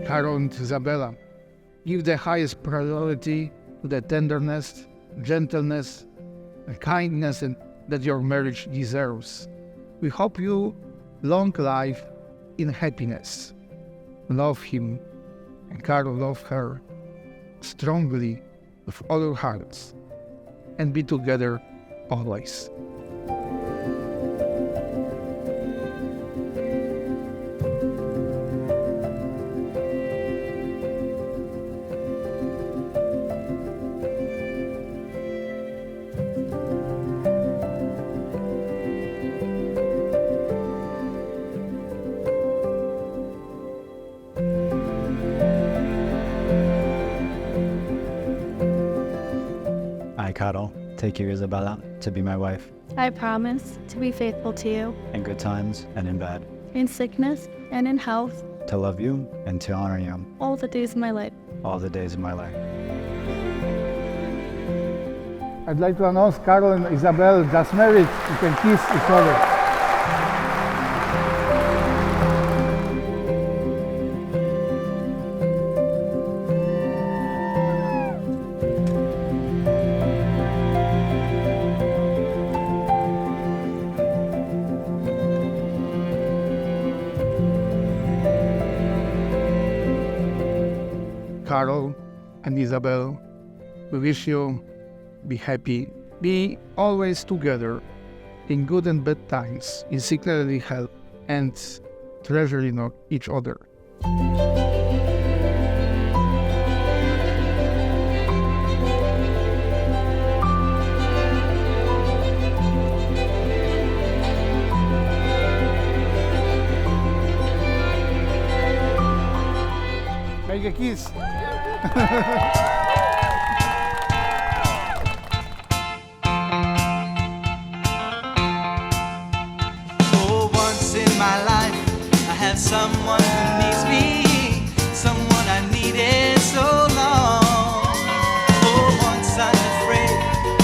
Karol and Isabella, give the highest priority to the tenderness, gentleness, and kindness that your marriage deserves. We hope you long life in happiness. Love him, and Karol love her strongly with all your hearts, and be together always. I, Karol, take you, Isabella, to be my wife, I promise to be faithful to you, in good times and in bad, in sickness and in health, to love you and to honor you all the days of my life. all the days of my life. I'd like to announce Karol and Isabelle just married. You can kiss each other. Karol and Isabelle, we wish you be happy, be always together in good and bad times, in sickness and in health, and treasure each other. Make a kiss. For once in my life, I have someone who needs me, someone I needed so long. For once I'm afraid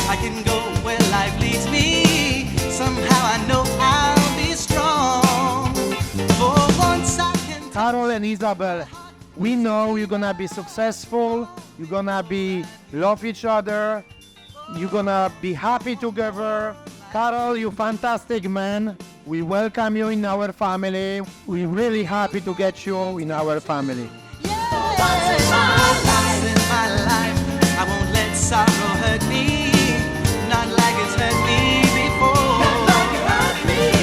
I can go where life leads me, somehow I know I'll be strong. For once I can. Karol and Isabelle, we know you're gonna be successful, you're gonna be love each other, you're gonna be happy together. Karol, you fantastic man. We welcome you in our family. We're really happy to get you in our family. Once in my life, I won't let sorrow hurt me, not like it's hurt me before.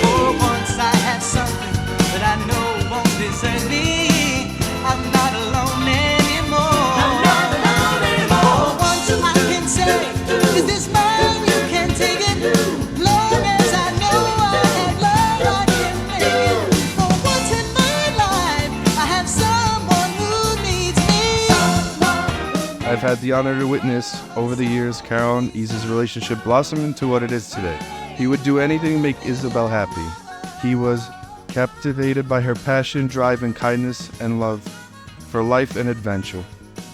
For once I have something that I know won't desert me. I'm not alone anymore. For once I can say, is this mine? You can take it. Long as I know I have love, I can make it. For once in my life, I have someone who needs me. I've had the honor to witness over the years Karol and Isa's relationship blossom into what it is today. He would do anything to make Isabelle happy. He was captivated by her passion, drive, and kindness and love for life and adventure.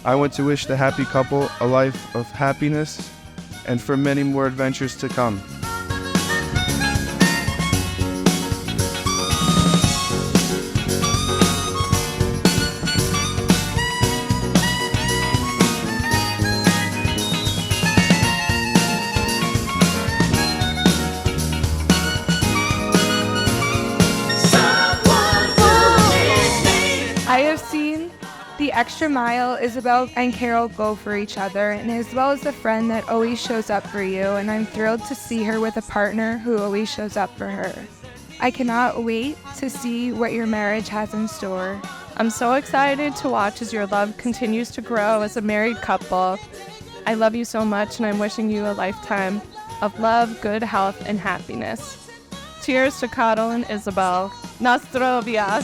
I want to wish the happy couple a life of happiness and for many more adventures to come. I have seen the extra mile Isabelle and Karol go for each other, and Isabelle is a friend that always shows up for you, and I'm thrilled to see her with a partner who always shows up for her. I cannot wait to see what your marriage has in store. I'm so excited to watch as your love continues to grow as a married couple. I love you so much, and I'm wishing you a lifetime of love, good health, and happiness. Cheers to Karol and Isabelle. Nostrovia.